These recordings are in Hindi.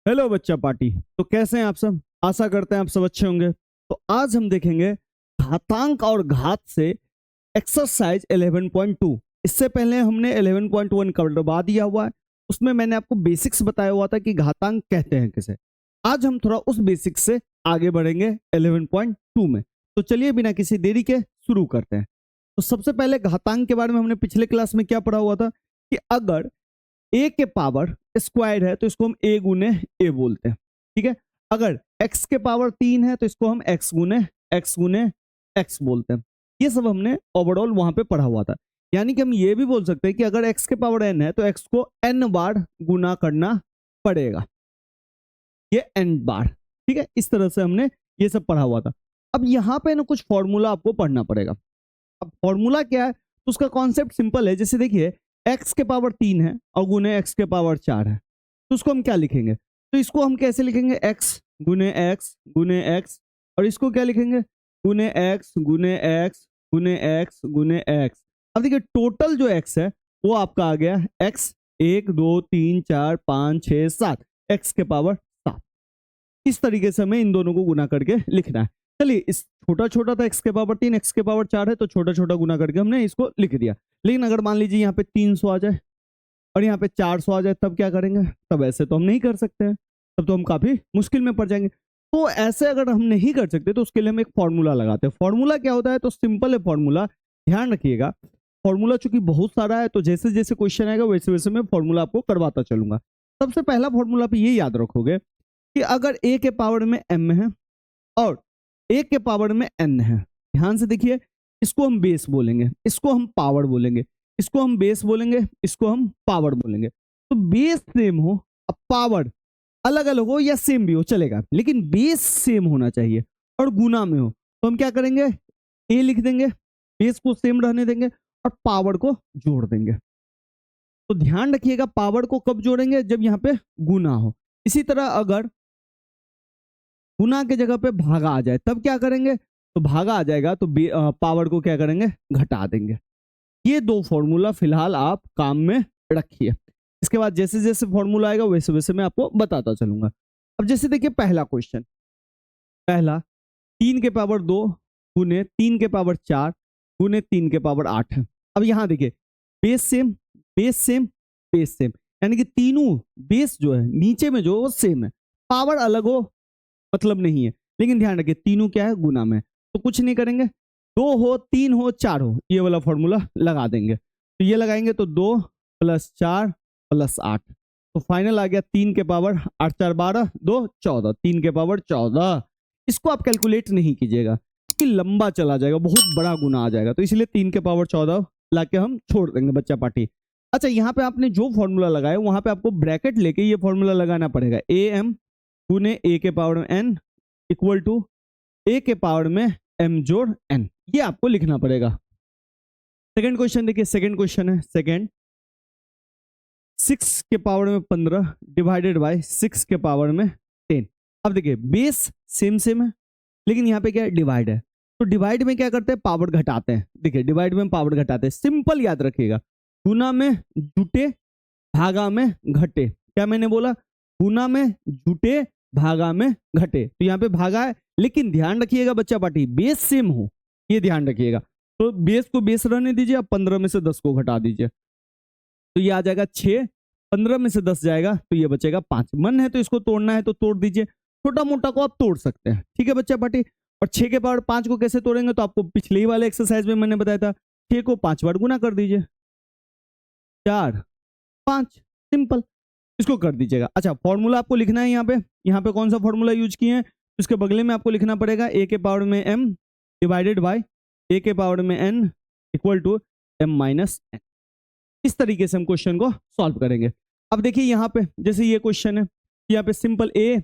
हेलो बच्चा पार्टी। तो कैसे हैं आप सब? आशा करते हैं आप सब अच्छे होंगे। तो आज हम देखेंगे घातांक और घात से एक्सरसाइज 11.2। इससे पहले हमने 11.1 करवा दिया हुआ है। उसमें मैंने आपको बेसिक्स बताया हुआ था कि घातांक कहते हैं किसे। आज हम थोड़ा उस बेसिक्स से आगे बढ़ेंगे 11.2 में। तो चलिए बिना किसी देरी के शुरू करते हैं। तो सबसे पहले घातांक के बारे में हमने पिछले क्लास में क्या पढ़ा हुआ था कि अगर ए के पावर स्क्वायर है तो इसको हम ए गुने ए बोलते हैं। ठीक है। अगर एक्स के पावर 3 है तो इसको हम एक्स गुने एक्स बोलते हैं। ये सब हमने ओवरऑल वहां पे पढ़ा हुआ था। यानी कि हम ये भी बोल सकते हैं कि अगर एक्स के पावर एन है तो एक्स को एन बार गुना करना पड़ेगा, ये एन बार। ठीक है, इस तरह से हमने ये सब पढ़ा हुआ था। अब यहाँ पे ना कुछ फॉर्मूला आपको पढ़ना पड़ेगा। अब फॉर्मूला क्या है तो उसका कॉन्सेप्ट सिंपल है। जैसे देखिए x के पावर 3 है और गुने x के पावर 4 है, तो उसको हम क्या लिखेंगे? तो इसको हम कैसे लिखेंगे? x गुने x, और इसको क्या लिखेंगे? गुने x गुने x गुने x गुने x। अब देखिए टोटल जो x है वो आपका आ गया x 1 2 3 4 5 6 7, x के पावर 7। इस तरीके से हमें इन दोनों को गुना करके लिखना है। चलिए, इस छोटा छोटा था x के पावर 3 x के पावर 4 है, तो छोटा छोटा गुना करके हमने इसको लिख दिया। लेकिन अगर मान लीजिए यहाँ पे 300 आ जाए और यहाँ पे 400 आ जाए, तब क्या करेंगे? तब ऐसे तो हम नहीं कर सकते हैं, तब तो हम काफी मुश्किल में पड़ जाएंगे। तो ऐसे अगर हम नहीं कर सकते तो उसके लिए हम एक फॉर्मूला लगाते हैं। फॉर्मूला क्या होता है? तो सिंपल है फॉर्मूला, ध्यान रखिएगा। फॉर्मूला चूंकि बहुत सारा है तो जैसे जैसे क्वेश्चन आएगा वैसे वैसे मैं फॉर्मूला आपको करवाता चलूंगा। सबसे पहला फॉर्मूला पे ये याद रखोगे कि अगर a के पावर में m है और a के पावर में n है, ध्यान से देखिए, इसको हम बेस बोलेंगे, इसको हम पावर बोलेंगे, इसको हम बेस बोलेंगे, इसको हम पावर बोलेंगे। तो बेस सेम हो, अब पावर अलग अलग हो या सेम भी हो चलेगा, लेकिन बेस सेम होना चाहिए और गुना में हो। तो हम क्या करेंगे? a लिख देंगे, बेस को सेम रहने देंगे और पावर को जोड़ देंगे। तो ध्यान रखिएगा पावर को कब जोड़ेंगे? जब यहाँ पे गुना हो। इसी तरह अगर गुना के जगह पे भागा आ जाए तब क्या करेंगे? तो भागा आ जाएगा तो पावर को क्या करेंगे? घटा देंगे। ये दो फॉर्मूला फिलहाल आप काम में रखिए। इसके बाद जैसे जैसे फॉर्मूला आएगा वैसे वैसे मैं आपको बताता चलूंगा। अब जैसे देखिए पहला क्वेश्चन, पहला 3 के पावर 2 गुने 3 के पावर 4 गुने 3 के पावर 8 है। अब यहाँ देखिए base same base same base same, यानी कि तीनों बेस जो है नीचे में जो है वो सेम है, पावर अलग हो मतलब नहीं है। लेकिन ध्यान रखिए तीनों क्या है? गुना में। तो कुछ नहीं करेंगे, 2 हो 3 हो 4 हो, ये वाला फॉर्मूला लगा देंगे। तो ये लगाएंगे तो 2 + 4 + 8, तो फाइनल आ गया 3 के पावर 8 4 12 2 14, 3 के पावर 14। इसको आप कैलकुलेट नहीं कीजिएगा कि लंबा चला जाएगा, बहुत बड़ा गुना आ जाएगा, तो इसलिए 3 के पावर 14 लाके हम छोड़ देंगे बच्चा पार्टी। अच्छा, यहाँ पे आपने जो फॉर्मूला लगाया वहां पे आपको ब्रैकेट लेके ये फॉर्मूला लगाना पड़ेगा। am गुने a के पावर में n इक्वल टू a के पावर में m जोड़ n, ये आपको लिखना पड़ेगा। सेकंड क्वेश्चन देखिए, सेकंड क्वेश्चन है सेकंड, 6 के पावर में 15 डिवाइडेड बाय 6 के पावर में 10। अब देखिए बेस सेम सेम है लेकिन यहाँ पे क्या है? डिवाइड है। तो डिवाइड में क्या करते हैं? पावर घटाते हैं। देखिए डिवाइड में पावर घटाते हैं, सिंपल याद रखिएगा। गुना में जुटे, भागा में घटे। क्या मैंने बोला? गुना में जुटे, भागा में घटे। तो यहाँ पे भागा है, लेकिन ध्यान रखिएगा बच्चा पार्टी बेस सेम हो, ये ध्यान रखिएगा। तो बेस को बेस रहने दीजिए, अब 15 में से 10 को घटा दीजिए, तो ये आ जाएगा 6। 15 में से 10 जाएगा तो ये बचेगा 5। मन है तो इसको तोड़ना है तो तोड़ दीजिए, छोटा मोटा को आप तोड़ सकते हैं। ठीक है बच्चा पार्टी। और 6 के पावर 5 को कैसे तोड़ेंगे? तो आपको पिछले ही वाले एक्सरसाइज में मैंने बताया था, 6 को 5 बार गुना कर दीजिए, 4 5, सिंपल, इसको कर दीजिएगा। अच्छा, फॉर्मूला आपको लिखना है यहाँ पे कौन सा फॉर्मूला यूज किए हैं? उसके बगले में आपको लिखना पड़ेगा a के पावर में m डिवाइडेड बाय a के पावर में n equal to m minus n। इस तरीके से हम क्वेश्चन को सॉल्व करेंगे। अब देखिए यहाँ पे जैसे ये क्वेश्चन है, यहाँ पे सिंपल a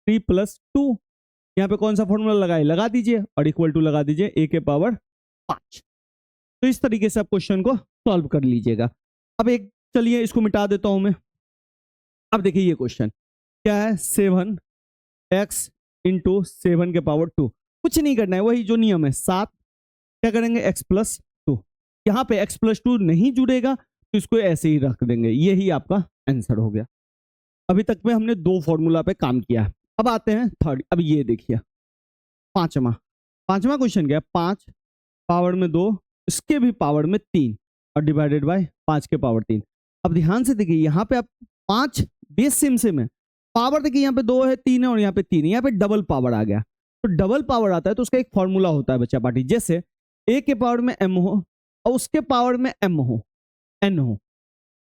3 + 2, यहाँ पे कौन सा फॉर्मूला लगाए? लगा दीजिए और इक्वल टू लगा दीजिए a के पावर 5। तो इस तरीके से आप क्वेश्चन को सॉल्व कर लीजिएगा। अब एक चलिए इसको मिटा देता हूं मैं। अब देखिए ये क्वेश्चन क्या है? 7x × 7 के पावर 2। कुछ नहीं करना है, वही जो नियम है 7, क्या करेंगे? x + 2। यहाँ पे x + 2 नहीं जुड़ेगा तो इसको ऐसे ही रख देंगे, यही आपका आंसर हो गया। अभी तक में हमने 2 फॉर्मूला पे काम किया है। अब आते हैं थर्ड। अब ये देखिए पांचवा क्वेश्चन क्या है, 5 पावर में 2 इसके भी पावर में 3 और डिवाइडेड बाय 5 के पावर 3। अब ध्यान से देखिए यहाँ पे आप 5 बेस सेम है, पावर देखिए यहाँ पे 2 है 3 है और यहाँ पे 3 है, यहाँ पे डबल पावर आ गया। तो डबल पावर आता है तो उसका एक फॉर्मूला होता है बच्चा पार्टी, जैसे a के पावर में m हो और उसके पावर में m हो n हो,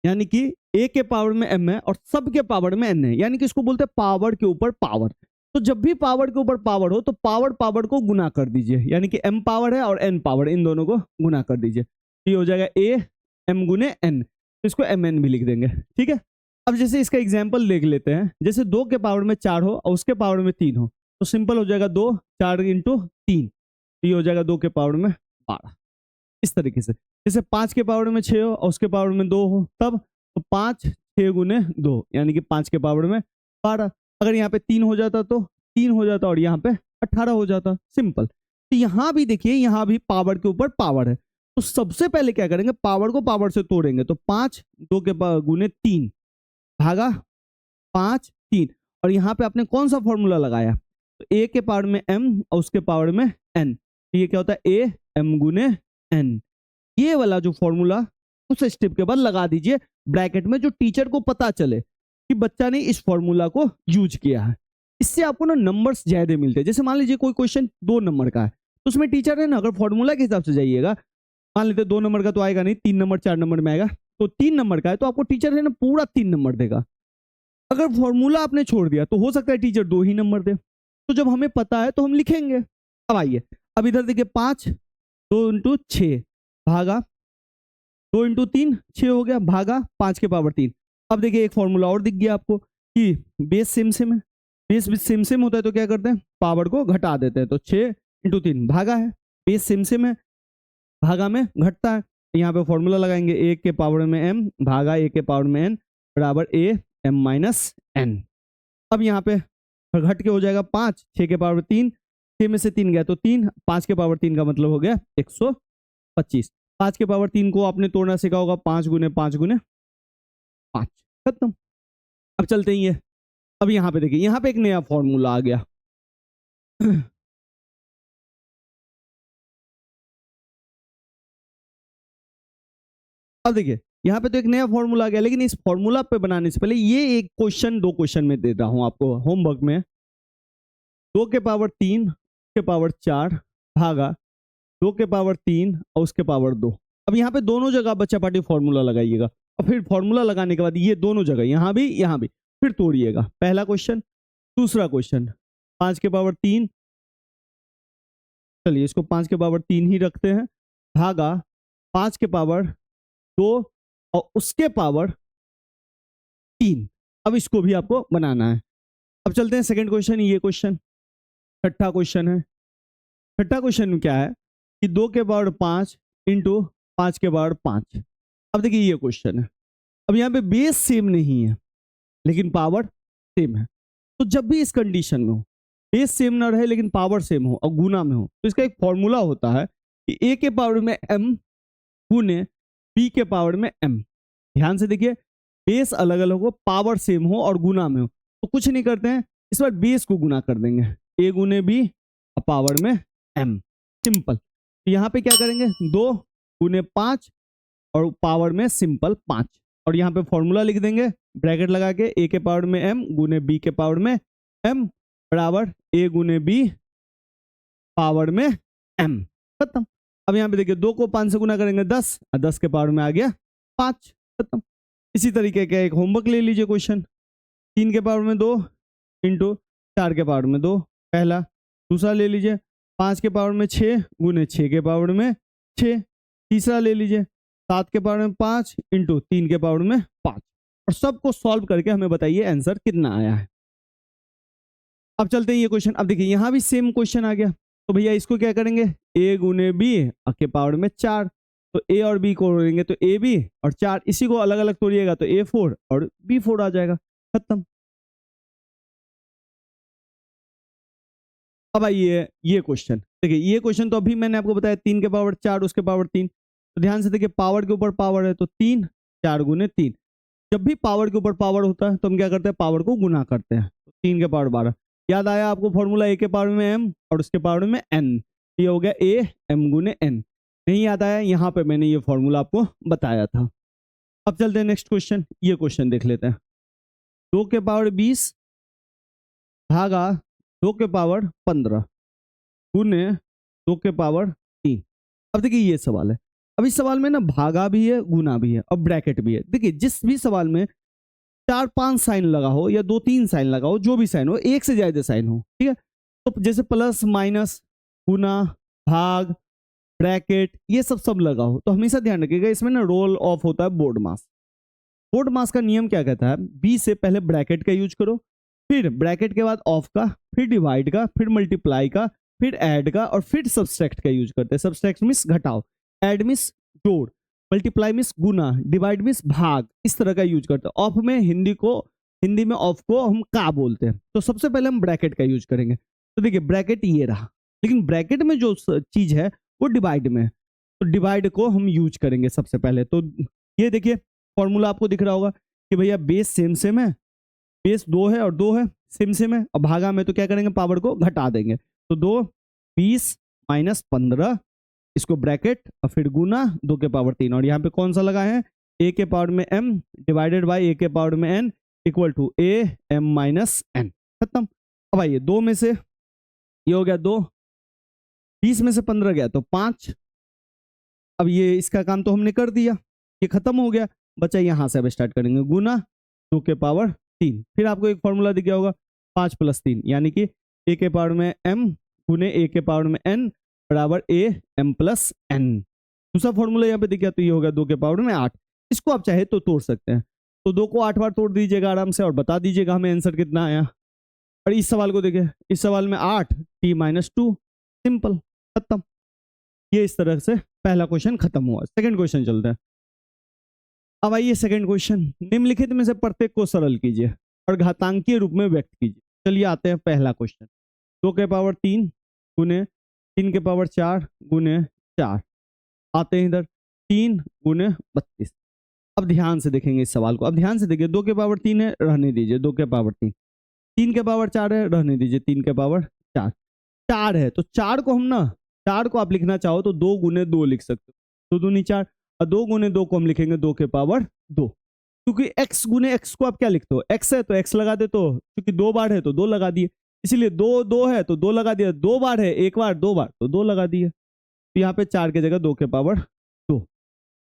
यानी कि a के पावर में m है और सब के पावर में n है, यानी कि इसको बोलते हैं पावर के ऊपर पावर। तो जब भी पावर के ऊपर पावर हो तो पावर को गुना कर दीजिए, यानी कि m पावर है और n पावर, इन दोनों को गुना कर दीजिए, ये हो जाएगा a m गुने n, तो इसको mn भी लिख देंगे। ठीक है, अब जैसे इसका एग्जाम्पल देख लेते हैं, जैसे 2 के पावर में 4 हो और उसके पावर में 3 हो तो सिंपल हो जाएगा 2 4 इंटू 3, ये हो जाएगा 2 के पावर में 12। इस तरीके से जैसे 5 के पावर में 6 हो और उसके पावर में 2 हो तब तो 5 6 गुने 2 यानी कि 5 के पावर में 12। अगर यहाँ पे 3 हो जाता तो 3 हो जाता और यहाँ पे 18 हो जाता, सिंपल। तो यहाँ भी देखिए, यहाँ भी पावर के ऊपर पावर है, तो सबसे पहले क्या करेंगे, पावर को पावर से तोड़ेंगे। तो 5 2 के गुने 3 भागा 5 3, और यहाँ पे आपने कौन सा फॉर्मूला लगाया, तो a के पावर में m और उसके पावर में n, तो ये क्या होता है a m गुने n। ये वाला जो फॉर्मूला उस स्टेप के बाद लगा दीजिए ब्रैकेट में, जो टीचर को पता चले कि बच्चा ने इस फॉर्मूला को यूज किया है। इससे आपको ना नंबर्स ज्यादा मिलते हैं। जैसे मान लीजिए कोई क्वेश्चन 2 नंबर का है तो उसमें टीचर है ना, अगर फॉर्मूला के हिसाब से जाइएगा, मान लेते 2 नंबर का तो आएगा नहीं, 3 नंबर 4 नंबर में आएगा, तो 3 नंबर का है तो आपको टीचर है ना पूरा 3 नंबर देगा। अगर फॉर्मूला आपने छोड़ दिया तो हो सकता है टीचर 2 ही नंबर दे। तो जब हमें पता है तो हम लिखेंगे। अब आइए, अब इधर देखिए 5 2 इंटू 6 भागा 2 इंटू 3 6 हो गया, भागा 5 के पावर 3। अब देखिए एक फॉर्मूला और दिख गया आपको कि बेस सेम है, बेस सेम होता है तो क्या करते हैं, पावर को घटा देते हैं। तो 6 इंटू 3 भागा है, बेस सेम है, भागा में घटता है, यहाँ पे फॉर्मूला लगाएंगे a के पावर में m भागा a के पावर में n बराबर a m माइनस n। अब यहाँ पे घट के हो जाएगा 5 6 के पावर 3, 6 में से 3 गया तो 3, 5 के पावर 3 का मतलब हो गया 125। 5 के पावर 3 को आपने तोड़ना सीखा होगा, 5 गुने 5 गुने 5, खत्म। अब चलते ही है, अब यहाँ पे देखिए, यहाँ पे एक नया फॉर्मूला आ गया अब देखिए यहाँ पे तो एक नया फॉर्मूला आ गया, लेकिन इस फॉर्मूला पे बनाने से पहले ये एक क्वेश्चन 2 क्वेश्चन में दे रहा हूं आपको होमवर्क में। 2 के पावर 3 के पावर 4 भागा 2 के पावर 3 और उसके पावर 2। अब यहाँ पे दोनों जगह बच्चा पार्टी फॉर्मूला लगाइएगा, और फिर फॉर्मूला लगाने के बाद ये दोनों जगह यहाँ भी फिर तोड़िएगा। पहला क्वेश्चन, दूसरा क्वेश्चन 5 के पावर 3, चलिए इसको 5 के पावर 3 ही रखते हैं, भागा 5 के पावर 2 और उसके पावर 3। अब इसको भी आपको बनाना है। अब चलते हैं सेकंड क्वेश्चन, ये क्वेश्चन छठा क्वेश्चन है। छठा क्वेश्चन में क्या है कि 2 के पावर 5 इंटू 5 के पावर 5। अब देखिए ये क्वेश्चन है, अब यहाँ पे बेस सेम नहीं है लेकिन पावर सेम है, तो जब भी इस कंडीशन में हो, बेस सेम ना रहे लेकिन पावर सेम हो और गुना में हो, तो इसका एक फॉर्मूला होता है कि a के पावर में m गुने b के पावर में m। ध्यान से देखिए, बेस अलग अलग हो, पावर सेम हो और गुना में हो, तो कुछ नहीं करते हैं, इस बार बेस को गुना कर देंगे, a गुने b पावर में m, सिंपल। तो यहाँ पे क्या करेंगे, 2 गुने 5 और पावर में सिंपल 5, और यहाँ पे फॉर्मूला लिख देंगे ब्रैकेट लगा के, a के पावर में m गुने b के पावर में m बराबर a गुने b पावर में m, खत्म। अब यहाँ पे देखिए 2 को 5 से गुना करेंगे 10, और 10 के पावर में आ गया 5, खत्म। इसी तरीके का एक होमवर्क ले लीजिए क्वेश्चन, 3 के पावर में 2 इंटू 4 के पावर में 2, पहला। दूसरा ले लीजिए 5 के पावर में 6 गुने 6 के पावर में 6। तीसरा ले लीजिए 7 के पावर में 5 इंटू 3 के पावर में 5, और सबको सॉल्व करके हमें बताइए आंसर कितना आया है। अब चलते हैं ये क्वेश्चन। अब देखिए यहाँ भी सेम क्वेश्चन आ गया, तो भैया इसको क्या करेंगे, a गुने b के पावर में 4, तो a और b को तोड़ेंगे तो a b और 4, इसी को अलग अलग तोड़िएगा तो a 4 और b 4 आ जाएगा, खत्म। अब आइए ये क्वेश्चन, देखिए ये क्वेश्चन तो अभी मैंने आपको बताया 3 के पावर 4 उसके पावर 3, तो ध्यान से देखिए पावर के ऊपर पावर है तो 3 4 गुने 3, जब भी पावर के ऊपर पावर होता है तो हम क्या करते हैं, पावर को गुना करते हैं। 3 के पावर 12। याद आया आपको फॉर्मूला, ए के पावर में m और उसके पावर में n, ये हो गया a m गुने n। नहीं याद आया, यहाँ पे मैंने ये फॉर्मूला आपको बताया था। अब चलते हैं नेक्स्ट क्वेश्चन, ये क्वेश्चन देख लेते हैं। 2 के पावर 20 भागा 2 के पावर 15 गुने 2 के पावर 3। अब देखिए ये सवाल है, अब इस सवाल में ना भागा भी है, गुना भी है और ब्रैकेट भी है। देखिए जिस भी सवाल में 4-5 साइन लगा हो या 2-3 साइन लगा हो, जो भी साइन हो, एक से ज्यादा साइन हो, ठीक है, तो जैसे प्लस माइनस, गुना, भाग, ब्रैकेट, ये सब लगा हो, तो हमेशा ध्यान रखिएगा इसमें ना रोल ऑफ होता है बोर्ड मास। बोर्ड मास का नियम क्या कहता है, 20 से पहले ब्रैकेट का यूज करो, फिर ब्रैकेट के बाद ऑफ का, फिर डिवाइड का, फिर मल्टीप्लाई का, फिर ऐड का और फिर सब्सट्रैक्ट का यूज करते हैं। सब्सट्रैक्ट मींस घटाओ, ऐड मींस जोड़, मल्टीप्लाई मींस गुना, डिवाइड मींस भाग, इस तरह का यूज करते हैं। ऑफ में हिंदी में ऑफ को हम का बोलते हैं। तो सबसे पहले हम ब्रैकेट का यूज करेंगे। तो देखिए ब्रैकेट ये रहा, लेकिन ब्रैकेट में जो चीज है वो डिवाइड में है, तो डिवाइड को हम यूज करेंगे सबसे पहले। तो ये देखिए फॉर्मूला आपको दिख रहा होगा कि भैया बेस सेम सेम है, बेस 2 है और 2 है, सेम सेम है, और भागा में तो क्या करेंगे, पावर को घटा देंगे। तो 2 20 माइनस 15, इसको ब्रैकेट और फिर गुना 2 के पावर 3, और यहाँ पे कौन सा लगा है, a के पावर में m डिवाइडेड बाई a के पावर में n equal to a m minus n। खत्म। अब आइए 2 में से ये हो गया 2, 20 में से 15 गया तो 5। अब ये इसका काम तो हमने कर दिया, ये खत्म हो गया, बचा यहाँ से अब स्टार्ट करेंगे गुना 2 के पावर 3। फिर आपको एक फॉर्मूला दिख गया होगा 5 + 3, यानी कि a के पावर में m गुने a के पावर में n बराबर a m + n। दूसरा फॉर्मूला यहाँ पे दिख गया, तो ये हो गया 2 के पावर में 8। इसको आप चाहे तो तोड़ सकते हैं, तो 2 को 8 बार तोड़ दीजिएगा आराम से और बता दीजिएगा हमें आंसर कितना आया। और इस सवाल को देखिए, इस सवाल में 8 t - 2, सिंपल, खत्म। ये इस तरह से पहला क्वेश्चन खत्म हुआ। सेकंड क्वेश्चन चलते हैं। अब आइए सेकंड क्वेश्चन, निम्नलिखित में से प्रत्येक को सरल कीजिए और घातांकीय रूप में व्यक्त कीजिए। चलिए आते हैं पहला क्वेश्चन, 2 के पावर 3 गुने 3 के पावर 4 गुने 4। आते हैं इधर 3 गुने 32। अब ध्यान से देखेंगे इस सवाल को, अब ध्यान से देखिए, 2 के पावर 3 है, रहने दीजिए 2 के पावर 3, 3 के पावर 4 है, रहने दीजिए 3 के पावर 4, 4 है तो 4 को हम ना, 4 को आप लिखना चाहो तो 2 गुने 2 लिख सकते हो, 2 दूनी 4, और 2 गुने 2 को हम लिखेंगे 2 के पावर 2, क्योंकि x गुने x को आप क्या लिखते हो, x है तो x लगा दे, तो क्योंकि 2 बार है तो 2 लगा दिए, इसलिए 2 2 है तो 2 लगा दिया, 2 बार है, 1 बार 2 बार तो 2 लगा दिए। तो यहाँ पे 4 की जगह 2 के पावर 2,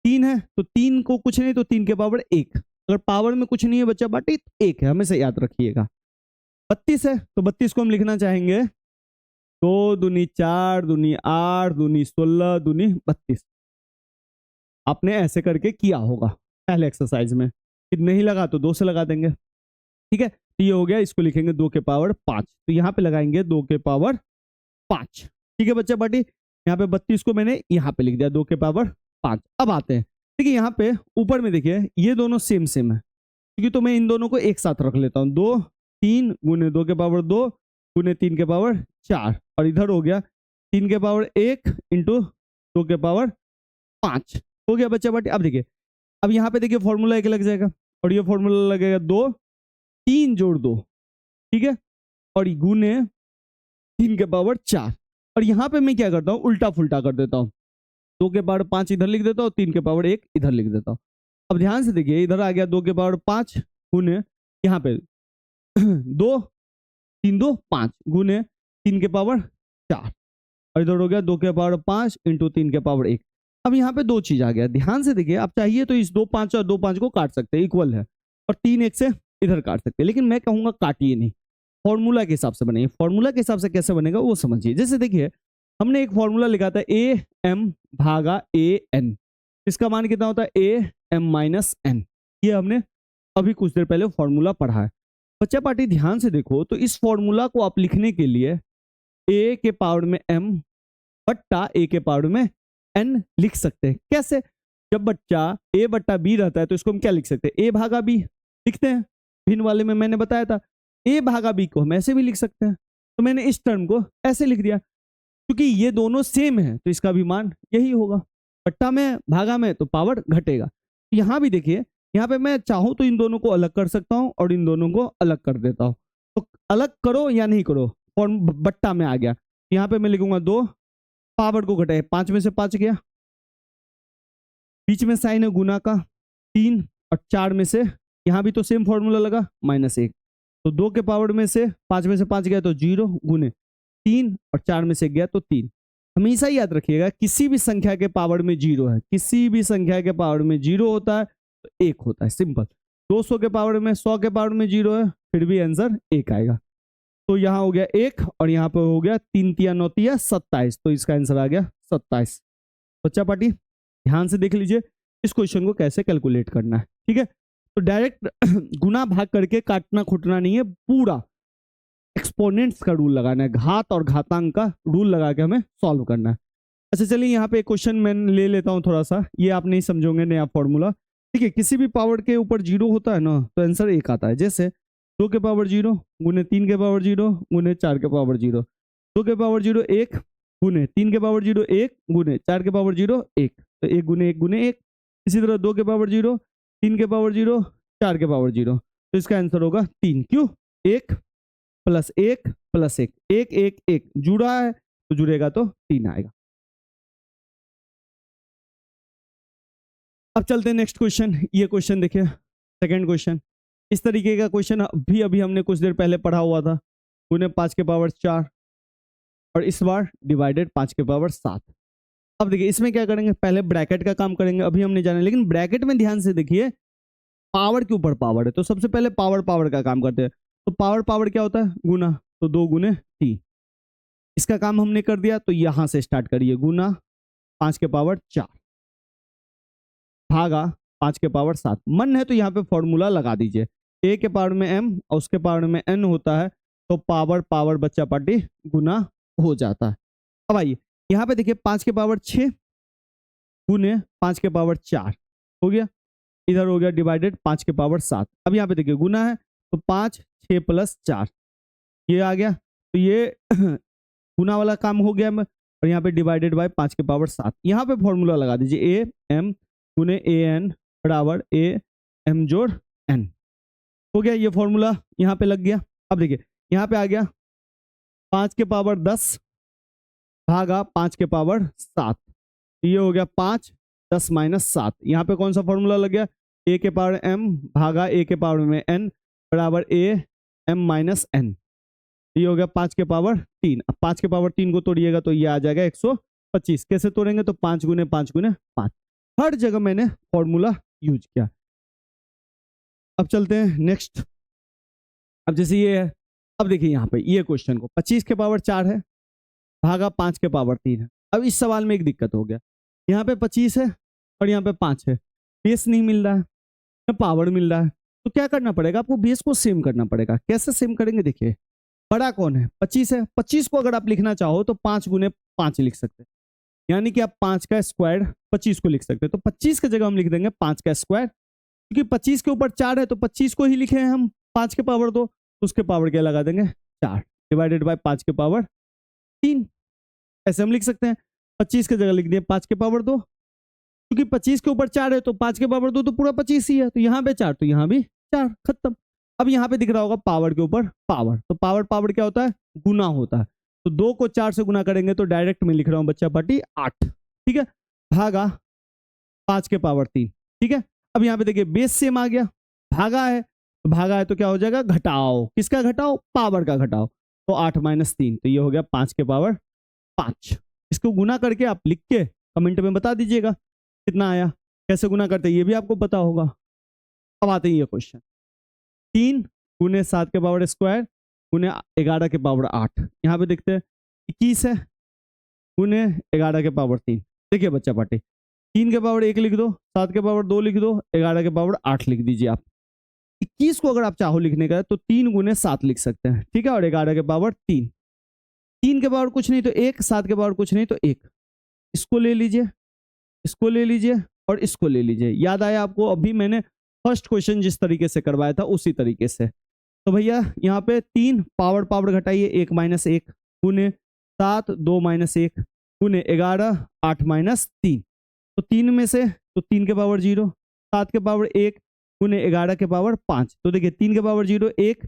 3 है तो 3 को कुछ नहीं तो 3 के पावर 1, अगर पावर में कुछ नहीं है बच्चा बाटी 1 है, हमेशा याद रखिएगा। 32 है तो 32 को हम लिखना चाहेंगे 2 दूनी 4 दूनी 8 दूनी 16 दूनी 32। आपने ऐसे करके किया होगा पहले एक्सरसाइज में, कि नहीं लगा तो 2 से लगा देंगे, ठीक है। तो ये हो गया, इसको लिखेंगे 2 के पावर 5, तो यहाँ पे लगाएंगे 2 के पावर 5, ठीक है बच्चा बाटी। यहाँ पे 32 को मैंने यहाँ पे लिख दिया 2 के पावर 5। अब आते हैं, देखिए यहाँ पे ऊपर में देखिए ये दोनों सेम सेम है, क्योंकि तो मैं इन दोनों को एक साथ रख लेता हूँ, 2 3 गुने 2 के पावर 2 गुने 3 के पावर 4, और इधर हो गया 3 के पावर 1 इंटू 2 के पावर 5, हो गया बच्चा बाटी। अब देखिए, अब यहाँ पे देखिए फॉर्मूला एक लग जाएगा और ये फॉर्मूला लगेगा 2 3 जोड़ 2, ठीक है, और गुने 3 के पावर 4, और यहाँ पे मैं क्या करता हूँ, उल्टा फुल्टा कर देता हूँ, 2 के पावर 5 इधर लिख देता हूँ, 3 के पावर 1 इधर लिख देता हूँ। अब ध्यान से देखिए, इधर आ गया 2 के पावर 5 गुने यहाँ पे 2 3 2 5 गुने 3 के पावर 4, और इधर हो गया 2 के पावर 5 इंटू 3 के पावर 1। अब यहाँ पे 2 चीज आ गया, ध्यान से देखिए, आप चाहिए तो इस 2 5 और 2 5 को काट सकते हैं, इक्वल है, और 3 1 से इधर काट सकते हैं, लेकिन मैं कहूंगा काटिए नहीं, फॉर्मूला के हिसाब से बनाइए। फॉर्मूला के हिसाब से कैसे बनेगा वो समझिए। जैसे देखिए, हमने एक फॉर्मूला लिखा था ए एम भागा ए एन, इसका मान कितना होता है ए एम माइनस एन, ये हमने अभी कुछ देर पहले फॉर्मूला पढ़ा है। बच्चा पार्टी ध्यान से देखो, तो इस फॉर्मूला को आप लिखने के लिए ए के पावर में एम बट्टा ए के पावर में एन लिख सकते हैं। कैसे? जब बच्चा ए बट्टा बी रहता है तो इसको हम क्या लिख सकते हैं, ए भागा बी लिखते हैं, भिन्न वाले में मैंने बताया था। ए भागा बी को हम ऐसे भी लिख सकते हैं, तो मैंने इस टर्म को ऐसे लिख दिया, क्योंकि ये दोनों सेम है तो इसका भी मान यही होगा, बट्टा में भागा में तो पावर घटेगा। यहां भी देखिए, यहाँ पे मैं चाहूँ तो इन दोनों को अलग कर सकता हूँ और इन दोनों को अलग कर देता हूँ। तो अलग करो या नहीं करो, फॉर्म बट्टा में आ गया। यहाँ पे मैं लिखूंगा 2, पावर को घटाए 5 में से 5 गया, बीच में साइन है गुना का 3 और 4 में से, यहाँ भी तो सेम फॉर्मूला लगा -1, तो 2 के पावर में से 5 में से 5 गया तो 0 गुने 3 और 4 में से गया तो 3। हमेशा याद रखिएगा किसी भी संख्या के पावर में 0 है, किसी भी संख्या के पावर में 0 होता है तो 1 होता है, सिंपल। 200 के पावर में 100 के पावर में 0 है, फिर भी आंसर 1 आएगा। तो यहाँ हो गया 1 और यहाँ पे हो गया 3 तिया 9 तिया 27, तो इसका आंसर आ गया 27। बच्चा पार्टी ध्यान से देख लीजिए इस क्वेश्चन को कैसे कैलकुलेट करना है, ठीक है। तो डायरेक्ट गुना भाग करके काटना खुटना नहीं है, पूरा एक्सपोनेंट्स का रूल लगाना है, घात और घातांक का रूल लगा के हमें सॉल्व करना है। अच्छा चलिए यहाँ पे एक क्वेश्चन मैं ले लेता हूँ थोड़ा सा, ये आप नहीं समझोगे नया फॉर्मूला, ठीक है। किसी भी पावर के ऊपर 0 होता है ना तो आंसर 1 आता है। जैसे 2 के पावर 0 गुने 3 के पावर 0 गुने 4 के पावर 0, 2 के पावर 0 1 गुने 3 के पावर 0 1 गुने 4 के पावर 0 1, तो 1 गुने 1 गुने 1। इसी तरह 2 के पावर 0 3 के पावर 0 4 के पावर 0, तो इसका आंसर होगा 3। क्यों? 1 प्लस 1 प्लस 1, 1 1 1 जुड़ा है तो जुड़ेगा तो 3 आएगा। अब चलते हैं नेक्स्ट क्वेश्चन। ये क्वेश्चन देखिए, सेकंड क्वेश्चन। इस तरीके का क्वेश्चन अभी हमने कुछ देर पहले पढ़ा हुआ था, गुने 5 के पावर 4 और इस बार डिवाइडेड 5 के पावर 7। अब देखिए इसमें क्या करेंगे, पहले ब्रैकेट का काम करेंगे, अभी हमने जाना, लेकिन ब्रैकेट में ध्यान से देखिए पावर के ऊपर पावर है, तो सबसे पहले पावर का काम करते हैं। तो पावर क्या होता है? गुना, तो 2 गुने 3, इसका काम हमने कर दिया। तो यहां से स्टार्ट करिए, गुना 5 के पावर 4 भागा 5 के पावर 7। मन है तो यहाँ पे फॉर्मूला लगा दीजिए, a के पावर में m और उसके पावर में n होता है, तो पावर बच्चा पार्टी गुना हो जाता है। अब आइए यहाँ पे देखिए 5 के पावर 6 गुने 5 के पावर 4 हो गया, इधर हो गया डिवाइडेड 5 के पावर 7। अब यहाँ पे देखिए गुना है तो 5 6 प्लस 4 ये आ गया, तो ये गुना वाला काम हो गया। और यहाँ पे डिवाइडेड बाय 5 के पावर 7, यहाँ पे फॉर्मूला लगा दीजिए, a m गुने a n बराबर a m जोड़ n हो गया, ये फॉर्मूला यहाँ पे लग गया। अब देखिए यहाँ पे आ गया 5 के पावर 10 भागा 5 के पावर 7, ये हो गया 5 10 माइनस 7। यहाँ पे कौन सा फॉर्मूला लग गया, a के पावर m भागा a के पावर में n बराबर a m माइनस n, ये हो गया 5 के पावर 3। अब 5 के पावर 3 को तोड़िएगा तो ये आ जाएगा 125। कैसे तोड़ेंगे, तो 5 गुने 5 गुने 5, हर जगह मैंने फॉर्मूला यूज किया। अब चलते हैं नेक्स्ट। अब जैसे ये है, अब देखिए यहाँ पे ये क्वेश्चन को 25 के पावर 4 है भागा 5 के पावर 3 है। अब इस सवाल में एक दिक्कत हो गया, यहाँ पे 25 है और यहाँ पे 5 है, बेस नहीं मिल रहा है, पावर मिल रहा है, तो क्या करना पड़ेगा आपको, बेस को सेम करना पड़ेगा। कैसे सेम करेंगे, देखिए बड़ा कौन है, 25 है, 25 को अगर आप लिखना चाहो तो 5 गुने 5 लिख सकते हैं, यानी कि आप 5 का स्क्वायर 25 को लिख सकते हैं। तो 25 की जगह हम लिख देंगे 5 का स्क्वायर, क्योंकि 25 के ऊपर 4 है तो 25 को ही लिखे हैं हम 5 के पावर 2, तो उसके पावर क्या लगा देंगे 4 डिवाइडेड बाय 5 के पावर 3, ऐसे हम लिख सकते हैं। 25 की जगह लिख दिए 5 के पावर 2, क्योंकि 25 के ऊपर 4 है तो 5 के पावर 2 तो पूरा 25 ही है, तो यहाँ पे 4 तो यहाँ भी 4, खत्म। अब यहाँ पे दिख रहा होगा पावर के ऊपर पावर, तो पावर क्या होता है, गुना होता है। तो 2 को 4 से गुना करेंगे तो डायरेक्ट मैं लिख रहा हूँ बच्चा पार्टी 8, ठीक है, भागा 5 के पावर 3, ठीक है। अब यहाँ पे देखिए बेस सेम आ गया, भागा है तो क्या हो जाएगा, घटाओ, किसका घटाओ, पावर का घटाओ, तो 8 माइनस 3, तो ये हो गया 5 के पावर 5। इसको गुना करके आप लिख के कमेंट में बता दीजिएगा कितना आया, कैसे गुना करते हैं ये भी आपको पता होगा। अब आते हैं ये क्वेश्चन, 3 गुने 7 के पावर स्क्वायर गुने 11 के पावर 8, यहाँ पे देखते हैं 21 है गुने 11 के पावर 3। देखिए बच्चा पार्टी 3 के पावर 1 लिख दो, 7 के पावर 2 लिख दो, 11 के पावर 8 लिख दीजिए आप। 21 को अगर आप चाहो लिखने का तो 3 गुने 7 लिख सकते हैं, ठीक है, और 11 के पावर 3, 3 के पावर कुछ नहीं तो 1, 7 के पावर कुछ नहीं तो 1, इसको ले लीजिए, इसको ले लीजिए और इसको ले लीजिए। याद आया आपको, अभी मैंने फर्स्ट क्वेश्चन जिस तरीके से करवाया था उसी तरीके से। तो भैया यहाँ पे 3 पावर घटाइए, 1 माइनस 1 गुने 7 2 माइनस 1 गुने 11 8 माइनस 3, तो 3 में से तो 3 के पावर 0, 7 के पावर 1 गुने 11 के पावर 5। तो देखिए 3 के पावर 0 1,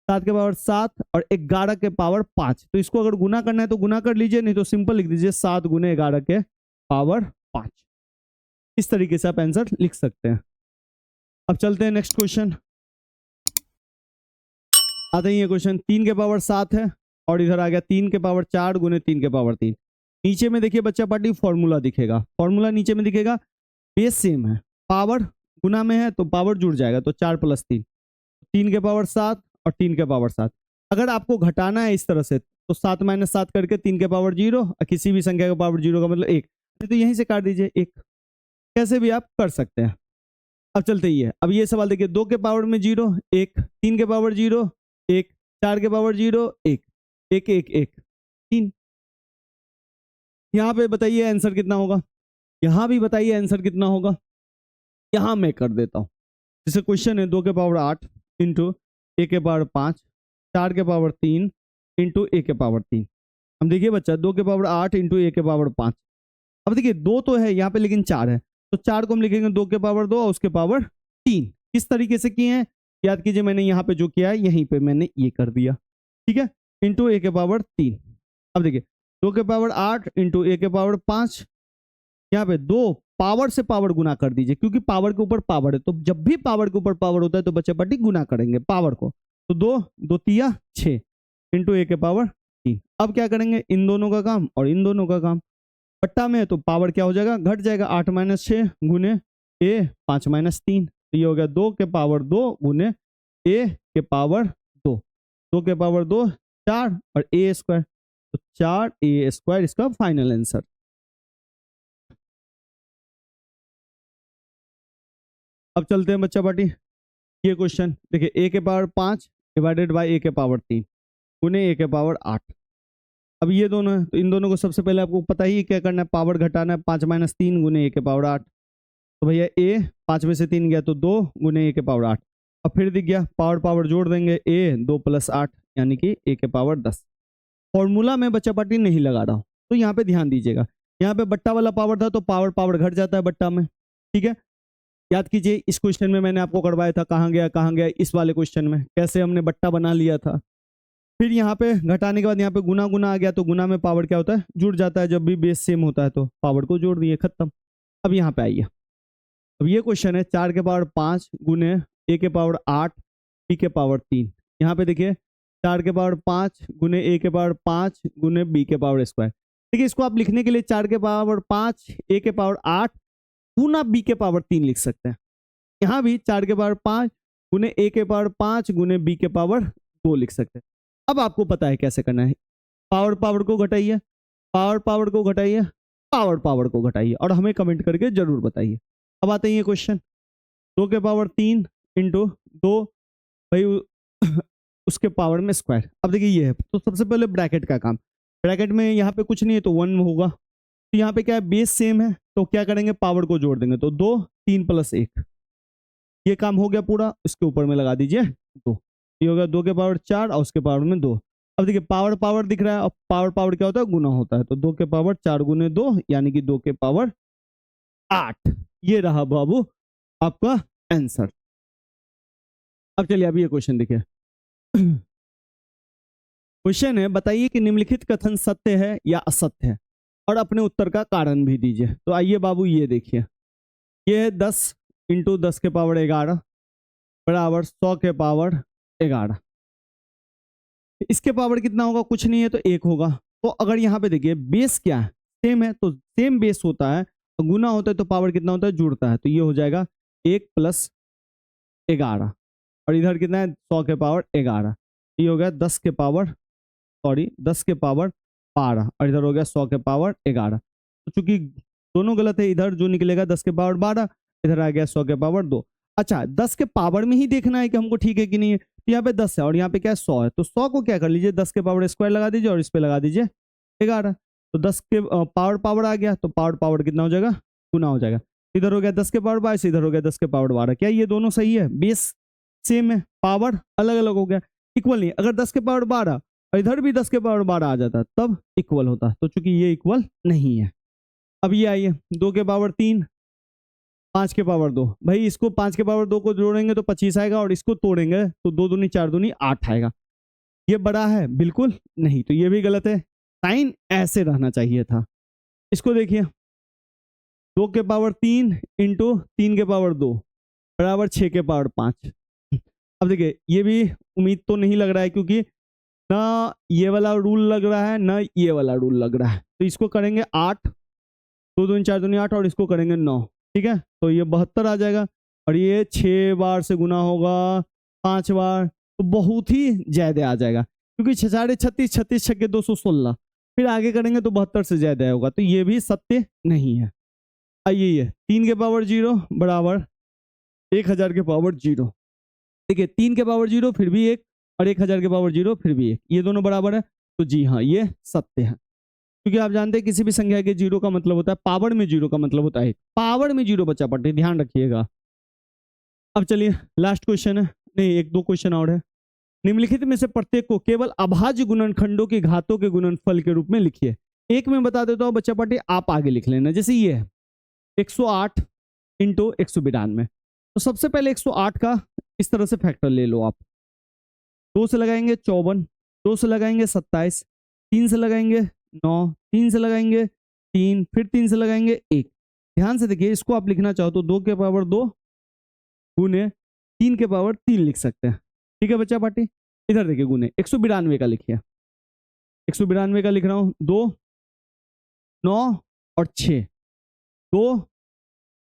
7 के पावर 7 और 11 के पावर 5। तो इसको अगर गुना करना है तो गुना कर लीजिए, नहीं तो सिंपल लिख दीजिए 7 गुने 11 के पावर 5। इस तरीके से आप आंसर लिख सकते हैं। अब चलते हैं नेक्स्ट क्वेश्चन। आता ही ये क्वेश्चन 3 के पावर 7 है और इधर आ गया 3 के पावर 4 गुने 3 के पावर 3। नीचे में देखिए बच्चा पार्टी फॉर्मूला दिखेगा, फॉर्मूला नीचे में दिखेगा, बेस सेम है, पावर गुना में है तो पावर जुड़ जाएगा, तो 4 + 3, 3 के पावर 7 और 3 के पावर 7। अगर आपको घटाना है इस तरह से तो 7 - 7 करके 3 के पावर 0 और किसी भी संख्या के पावर 0 का मतलब 1, तो यहीं से काट दीजिए 1, कैसे भी आप कर सकते हैं। अब चलते ही है, अब ये सवाल देखिए 2 के पावर में 0 1, 3 के पावर 0 1, 4 के पावर 0 1, 1 1 1 3। यहाँ पे बताइए आंसर कितना होगा, यहाँ भी बताइए आंसर कितना होगा। यहाँ मैं कर देता हूँ, जैसे क्वेश्चन है 2 के पावर 8 इंटू ए के पावर 5, 4 के पावर 3 इंटू ए के पावर 3। हम देखिए बच्चा 2 के पावर 8 इंटू ए के पावर 5। अब देखिए 2 तो है यहाँ पे लेकिन 4 है, तो 4 को हम लिखेंगे 2 के पावर 2 और उसके पावर 3। किस तरीके से किए हैं याद कीजिए, मैंने यहाँ पे जो किया है यहीं पे मैंने ये कर दिया, ठीक है, इंटू ए के पावर 3। अब देखिए 2 के पावर 8 इंटू ए के पावर 5, यहाँ पे 2 पावर से पावर गुना कर दीजिए, क्योंकि पावर के ऊपर पावर है, तो जब भी पावर के ऊपर पावर होता है तो बच्चे पार्टी गुना करेंगे पावर को, तो 2 2 तिया 6 इंटू ए के पावर 3। अब क्या करेंगे, इन दोनों का काम और इन दोनों का काम, पट्टा में तो पावर क्या हो जाएगा, घट जाएगा, 8 - 6 गुने ए 5 - 3, तो ये हो गया 2 के पावर 2 गुने ए के पावर 2, 2 के पावर 2 4 और ए स्क्वायर, तो 4a स्क्वायर इसका फाइनल आंसर। अब चलते हैं बच्चा पार्टी, ये क्वेश्चन देखिए ए के पावर 5 डिवाइडेड बाय ए के पावर 3 गुने ए के पावर 8। अब ये दोनों है तो इन दोनों को सबसे पहले आपको पता ही क्या करना है, पावर घटाना है, 5 - 3 गुने ए के पावर 8। तो भैया ए 5 में से 3 गया तो 2 गुने ए के पावर 8। अब फिर दिख गया पावर पावर जोड़ देंगे, ए 2 + 8 यानी कि ए के पावर 10। फॉर्मूला में बच्चा पार्टी नहीं लगा रहा हूँ, तो यहाँ पे ध्यान दीजिएगा, यहाँ पे बट्टा वाला पावर था तो पावर पावर घट जाता है बट्टा में, ठीक है। याद कीजिए इस क्वेश्चन में मैंने आपको करवाया था, कहाँ गया इस वाले क्वेश्चन में कैसे हमने बट्टा बना लिया था। फिर यहाँ पे घटाने के बाद यहाँ पे गुना गुना आ गया, तो गुना में पावर क्या होता है, जुड़ जाता है, जब भी बेस सेम होता है तो पावर को जोड़ दिए, खत्म। अब यहाँ पे आइए, अब ये क्वेश्चन है 4 के पावर 5 गुने ए के पावर 8 बी के पावर 3। यहाँ पे देखिए 4 के पावर 5 गुने ए के पावर 5 गुने बी के पावर स्क्वायर। देखिए इसको आप लिखने के लिए 4 के पावर 5 ए के पावर 8 गुना बी के पावर 3 लिख सकते हैं। यहाँ भी 4 के पावर 5 गुने ए के पावर 5 गुने बी के पावर 2 लिख सकते हैं। अब आपको पता है कैसे करना है, पावर पावर को घटाइए, पावर पावर को घटाइए, पावर पावर को घटाइए और हमें कमेंट करके जरूर बताइए। अब आते हैं ये क्वेश्चन 2 के पावर 3 इंटू 2 भाई उसके पावर में स्क्वायर। अब देखिए ये है तो सबसे पहले ब्रैकेट का काम, ब्रैकेट में यहाँ पे कुछ नहीं है तो 1 होगा, तो यहाँ पे क्या है बेस सेम है तो क्या करेंगे पावर को जोड़ देंगे, तो 2 3 + 1 ये काम हो गया पूरा। इसके ऊपर में लगा दीजिए 2, ये हो गया 2 के पावर 4 और उसके पावर में 2। अब देखिए पावर पावर दिख रहा है, अब पावर पावर क्या होता है, गुना होता है, तो 2 के पावर 4 गुने 2 यानी कि 2 के पावर 8। ये रहा बाबू आपका आंसर। अब चलिए अब ये क्वेश्चन देखिए क्वेश्चन है बताइए कि निम्नलिखित कथन सत्य है या असत्य है और अपने उत्तर का कारण भी दीजिए। तो आइए बाबू ये देखिए, ये है 10 इंटू 10 के पावर 11 बराबर 100 के पावर 11। इसके पावर कितना होगा, कुछ नहीं है तो 1 होगा। तो अगर यहाँ पे देखिए बेस क्या है, सेम है तो सेम बेस होता है, तो गुना होता है तो पावर कितना होता है, जुड़ता है, तो ये हो जाएगा 1 + 11 और इधर कितना है 100 के पावर 11, ये हो गया 10 के पावर 12 और इधर हो गया 100 के पावर 11। तो चूंकि दोनों गलत है, इधर जो निकलेगा 10 के पावर 12, इधर आ गया 100 के पावर 2। अच्छा 10 के पावर में ही देखना है कि हमको ठीक है कि नहीं है, तो यहाँ पे 10 है और यहाँ पे क्या है 100 है, तो 100 को क्या कर लीजिए 10 के पावर स्क्वायर लगा दीजिए और इस पे लगा दीजिए 11, तो 10 के पावर पावर आ गया, तो पावर पावर कितना हो जाएगा, गुना हो जाएगा। इधर हो गया 10 के पावर 22, इधर हो गया 10 के पावर 12। क्या ये दोनों सही है, बेस सेम है, पावर अलग अलग हो गया, इक्वल नहीं। अगर 10 के पावर 12 और इधर भी 10 के पावर 12 आ जाता तब इक्वल होता, तो चूंकि ये इक्वल नहीं है। अब ये आइए 2 के पावर 3 5 के पावर 2, भाई इसको 5 के पावर 2 को जोड़ेंगे तो 25 आएगा और इसको तोड़ेंगे तो 2 दूनी 4 दूनी 8 आएगा। ये बड़ा है? बिल्कुल नहीं, तो ये भी गलत है। साइन ऐसे रहना चाहिए था। इसको देखिए, 2 के पावर 3 इंटू 3 के पावर 2 बराबर 6 के पावर 5। अब देखिए ये भी उम्मीद तो नहीं लग रहा है, क्योंकि ना ये वाला रूल लग रहा है ना ये वाला रूल लग रहा है। तो इसको करेंगे 8, 2 दूनी 4 दूनी 8 और इसको करेंगे 9, ठीक है। तो ये 72 आ जाएगा और ये 6 बार से गुना होगा 5 बार, तो बहुत ही ज्यादा आ जाएगा, क्योंकि 6 4 36, 36 छक्के 216, फिर आगे करेंगे तो 72 से ज्यादा होगा, तो ये भी सत्य नहीं है। आइए, ये 3 के पावर 0 बराबर 1000 के पावर 0। देखिए 3 के पावर 0 फिर भी 1 और 1000 के पावर 0 फिर भी 1, ये दोनों बराबर है, तो जी हाँ ये सत्य है। क्योंकि आप जानते हैं किसी भी संख्या के 0 का मतलब होता है, पावर में 0 का मतलब होता है पावर में 0 बच्चा पट्टी, ध्यान रखिएगा। अब चलिए लास्ट क्वेश्चन है, नहीं 1 2 क्वेश्चन और है। निम्नलिखित में से प्रत्येक को केवल अभाज्य गुणनखंडों की घातों के गुणनफल के रूप में लिखिए। एक में बता देता हूं बच्चा पार्टी, आप आगे लिख लेना। जैसे ये है 108 इंटू 192, तो सबसे पहले 108 का इस तरह से फैक्टर ले लो आप। 2 से लगाएंगे 54, 2 से लगाएंगे 27, 3 से लगाएंगे 9, 3 से लगाएंगे 3, फिर 3 से लगाएंगे 1। ध्यान से देखिए, इसको आप लिखना चाहो तो 2 के पावर 2 गुने 3 के पावर 3 लिख सकते हैं, ठीक है बच्चा पार्टी। इधर देखिए गुने 192 का लिखिए, 192 का लिख रहा हूं। 2 9 और 6, 2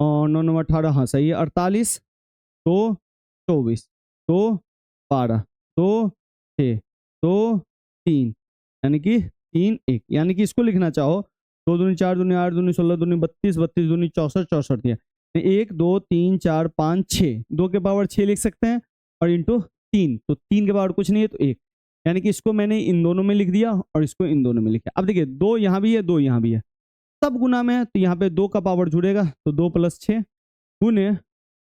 और 9 9 18, हाँ सही है, 48, 2 24, 2 12, 2 6, 2 3, यानी कि 3 1, यानी कि इसको लिखना चाहो 2 दूनी 4 दूनी 8 दूनी 16 दूनी 32, 32 दूनी 64, 64 दिया 1 2 3 4 5 6, 2 के पावर 6 लिख सकते हैं और इंटू 3, तो 3 के पावर कुछ नहीं है तो 1, यानी कि इसको मैंने इन दोनों में लिख दिया और इसको इन दोनों में लिखा। अब देखिए 2 यहाँ भी है 2 यहाँ भी है, सब गुना में है, तो यहाँ पे 2 का पावर जुड़ेगा तो 2 + 6 गुने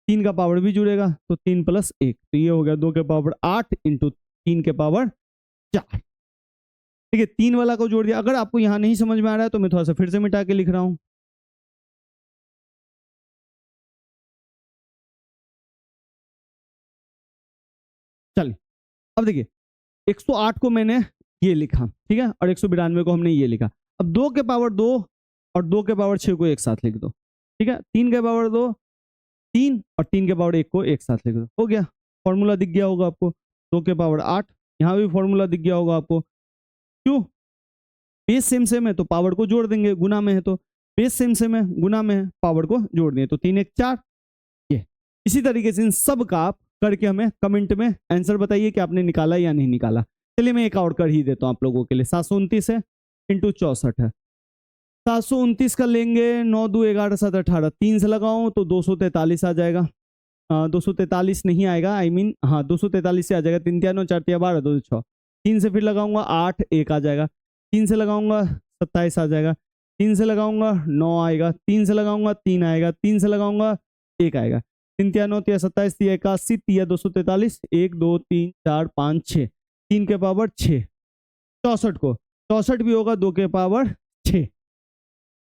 3 का पावर भी जुड़ेगा तो 3 + 1, तो ये हो गया 2 के पावर 8 इंटू 3 के पावर 4। ठीक है, 3 वाला को जोड़ दिया। अगर आपको यहां नहीं समझ में आ रहा है तो मैं थोड़ा सा फिर से मिटा के लिख रहा हूं। चलिए अब देखिए 108 को मैंने ये लिखा, ठीक है, और 192 को हमने ये लिखा। अब 2 के पावर 2 और 2 के पावर 6 को एक साथ लिख दो, ठीक है। 3 के पावर 2 3 और 3 के पावर 1 को एक साथ लिख दो, हो गया। फॉर्मूला दिख गया होगा आपको, 2 के पावर 8, यहाँ भी फॉर्मूला दिख गया होगा आपको। क्यों? बेस सेम सेम है तो पावर को जोड़ देंगे, गुना में है तो बेस सेम सेम है, गुना में है पावर को जोड़ देंगे, तो 3 1 4। ये इसी तरीके से इन सब का आप करके हमें कमेंट में आंसर बताइए कि आपने निकाला या नहीं निकाला। चलिए मैं एक और कर ही देता हूं आप लोगों के लिए। 729 है इंटू 64 है, 729 का लेंगे 9 2 11 7 18, 3 से लगाऊं तो 243 आ जाएगा। 243 नहीं आएगा, आई मीन हाँ 243 से आ जाएगा, 3 3 9 4 3 12 2 6। 3 से फिर लगाऊंगा 8 1 आ जाएगा, 3 से लगाऊंगा 27 आ जाएगा, 3 से लगाऊंगा 9 आएगा, 3 से लगाऊंगा 3 आएगा, 3 से लगाऊंगा 1 आएगा। 3 3 9 3 27 3 81 3 243, 1 2 3 4 5 6, 3 के पावर 6, 64 को 64 भी होगा 2 के पावर 6,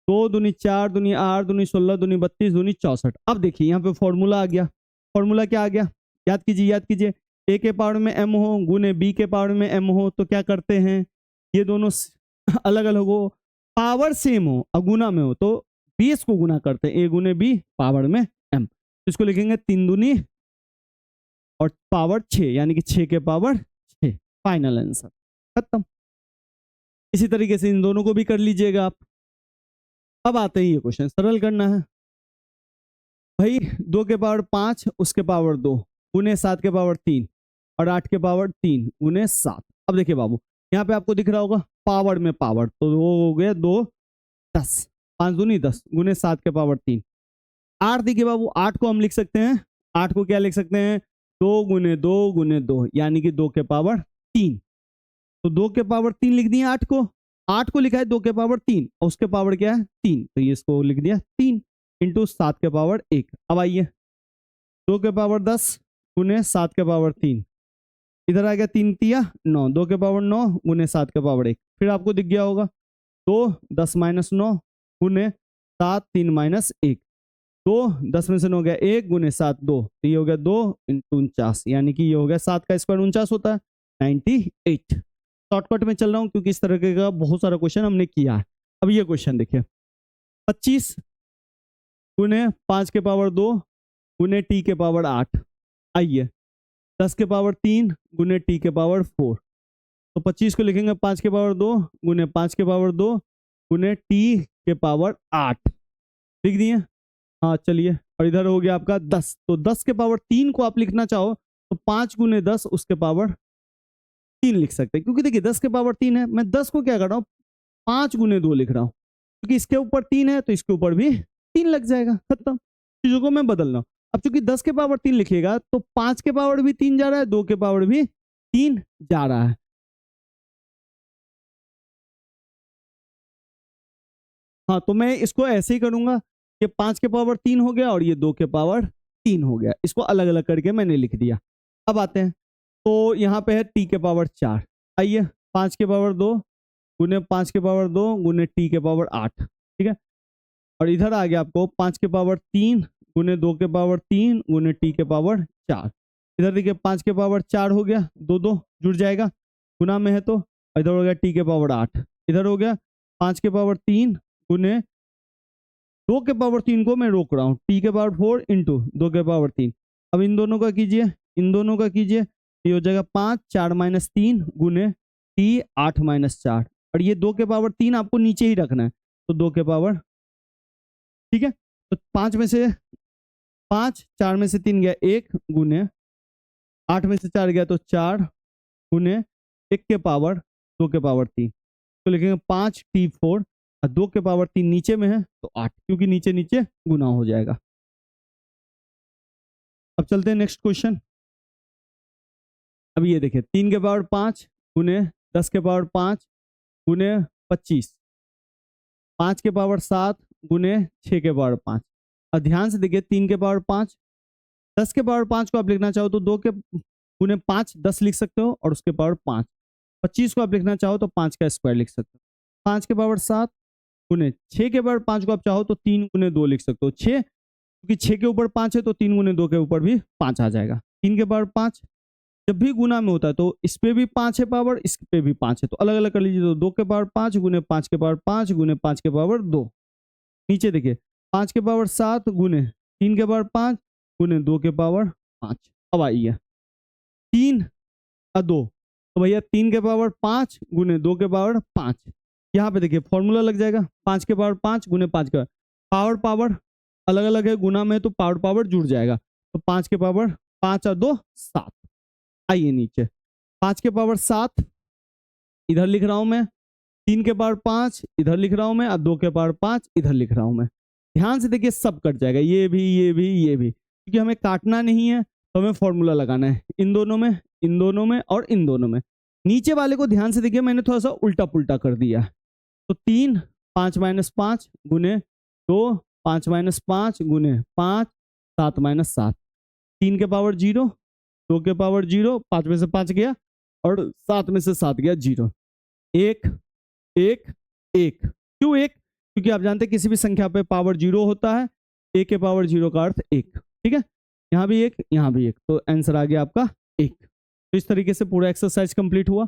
2 दूनी 4 दूनी 8 दूनी 16 दूनी 32 दूनी 64। अब देखिए यहाँ पे फॉर्मूला आ गया। फॉर्मूला क्या आ गया? याद कीजिए याद कीजिए, ए के पावर में m हो गुने बी के पावर में m हो तो क्या करते हैं, ये दोनों अलग अलग हो, पावर सेम हो और गुना में हो तो बेस को गुना करते हैं, ए गुने बी पावर में m। इसको लिखेंगे 3 दूनी और पावर 6, यानी कि 6 के पावर 6। फाइनल आंसर खत्म। इसी तरीके से इन दोनों को भी कर लीजिएगा आप। अब आते ही ये क्वेश्चन सरल करना है भाई। 2 के पावर 5 उसके पावर 2 गुने 7 के पावर 3 और 8 के पावर 3 गुने 7। अब देखिए बाबू यहाँ पे आपको दिख रहा होगा पावर में पावर, तो वो हो गया 2 10, 5 दूनी 10 गुने 7 के पावर 3। 8 देखिए बाबू, 8 को हम लिख सकते हैं, 8 को क्या लिख सकते हैं 2 गुने 2 गुने 2, यानी कि 2 के पावर 3। तो 2 के पावर 3 लिख दिए 8 को, 8 को लिखा है 2 के पावर 3 और उसके पावर क्या है 3, तो ये इसको लिख दिया 3 इंटू 7 के पावर 1। अब आइए 2 के पावर 10 गुने 7 के पावर 3, इधर आ गया 3 तिया 9, 2 के पावर 9 गुने 7 के पावर 1। फिर आपको दिख गया होगा 2 10 - 9 गुने 7 3 - 1, 2, 10 में से 9 गया 1 गुने 7 2, तो ये हो गया 2 इंटू 49, यानी कि ये हो गया 7 का स्क्वायर 49 होता है 98। शॉर्टकट में चल रहा हूँ क्योंकि इस तरह का बहुत सारा क्वेश्चन हमने किया है। अब ये क्वेश्चन देखिए, 25 गुने 5 के पावर 2 गुने टी के पावर 8, आइए 10 के पावर 3 गुने टी के पावर 4, तो 25 को लिखेंगे 5 के पावर 2 गुने 5 के पावर 2 गुने टी के पावर 8, लिख दिए। हाँ चलिए, और इधर हो गया आपका 10, तो 10 के पावर 3 को आप लिखना चाहो तो 5 गुने 10 उसके पावर 3 लिख सकते हैं, क्योंकि देखिए 10 के पावर 3 है, मैं 10 को क्या कर रहा हूँ 5 गुने 2 लिख रहा हूँ, क्योंकि इसके ऊपर 3 है तो इसके ऊपर भी 3 लग जाएगा, खत्म। चीजों को मैं बदल रहा हूँ। अब चूंकि 10 के पावर 3 लिखिएगा तो 5 के पावर भी 3 जा रहा है, 2 के पावर भी 3 जा रहा है। हाँ तो मैं इसको ऐसे ही करूंगा, ये 5 के पावर 3 हो गया और ये 2 के पावर 3 हो गया, इसको अलग अलग करके मैंने लिख दिया। अब आते हैं, तो यहाँ पे है टी के पावर 4, आइए 5 के पावर 2 गुने 5 के पावर 2 गुने टी के पावर 8, ठीक है। और इधर आ गया आपको 5 के पावर 3 गुने 2 के पावर 3 गुने टी के पावर 4, इधर देखिए 5 के पावर 4 हो गया, 2 2 जुड़ जाएगा, गुना में है तो, इधर हो गया टी के पावर 8, इधर हो गया 5 के पावर 3 गुने 2 के पावर 3 को मैं रोक रहा हूँ, टी के पावर 4 इंटू 2 के पावर 3। अब इन दोनों का कीजिए, इन दोनों का कीजिए, ये हो जाएगा 5 4 माइनस 3 गुने टी 8 माइनस 4, और ये 2 के पावर 3 आपको नीचे ही रखना है, तो 2 के पावर, ठीक है। तो 5 में से 5, 4 में से 3 गया 1 गुने 8 में से 4 गया तो 4 गुने 1 के पावर 2 के पावर 3, तो लिखेंगे 5 टी 4 और 2 के पावर 3 नीचे में है तो 8, क्योंकि नीचे नीचे गुना हो जाएगा। अब चलते हैं नेक्स्ट क्वेश्चन। अब ये देखिए 3 के पावर 5 गुने 10 के पावर 5 गुने 25, 5 के पावर 7 गुने 6 के पावर 5। अब ध्यान से देखिए 3 के पावर 5, 10 के पावर 5 को आप लिखना चाहो तो 2 के गुने 5 10 लिख सकते हो और उसके पावर 5, 25 को आप लिखना चाहो तो 5 का स्क्वायर लिख सकते हो। 5 के पावर 7 गुने 6 के पावर 5 को आप चाहो तो 3 गुने 2 लिख सकते हो, 6, क्योंकि 6 के ऊपर 5 है तो 3 गुने 2 के ऊपर भी 5 आ जाएगा। 3 के पावर 5 जब भी गुना में होता है तो इस पे भी 5 है पावर, इस पे भी 5 है, तो अलग अलग कर लीजिए, तो 2 के पावर 5 गुने 5 के पावर 5 गुने 5 के पावर 2। नीचे देखिए 5 के पावर 7 गुने 3 के पावर 5 गुने 2 के पावर 5। अब आइए 3 और 2, तो भैया 3 के पावर 5 गुने 2 के पावर 5, यहाँ पे देखिए फॉर्मूला लग जाएगा, 5 के पावर 5 गुने 5 का पावर, पावर अलग अलग है, गुना में तो पावर पावर जुड़ जाएगा, तो 5 के पावर 5 और 2 7। आइए नीचे 5 के पावर 7 इधर लिख रहा हूं मैं, 3 के पावर 5 इधर लिख रहा हूं मैं और 2 के पावर 5 इधर लिख रहा हूं मैं। ध्यान से देखिए सब कट जाएगा, ये भी ये भी ये भी, क्योंकि हमें काटना नहीं है तो हमें फॉर्मूला लगाना है इन दोनों में, इन दोनों में और इन दोनों में। नीचे वाले को ध्यान से देखिए मैंने थोड़ा सा उल्टा पुल्टा कर दिया, तो 3 5 माइनस 5 गुने 2 5 माइनस 5 गुने 5 7 माइनस 7, 3 के पावर 0 2 के पावर 0, 5 में से 5 गया और 7 में से 7 गया 0, 1 1 1, क्यों 1, क्योंकि आप जानते हैं किसी भी संख्या पे पावर 0 होता है, a के पावर 0 का अर्थ 1, ठीक है। यहाँ भी 1 यहाँ भी 1, तो आंसर आ गया आपका 1। तो इस तरीके से पूरा एक्सरसाइज कंप्लीट हुआ।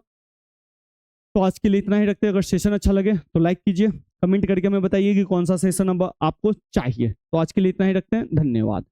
तो आज के लिए इतना ही रखते हैं, अगर सेशन अच्छा लगे तो लाइक कीजिए, कमेंट करके हमें बताइए कि कौन सा सेशन अब आपको चाहिए। तो आज के लिए इतना ही रखते हैं, धन्यवाद।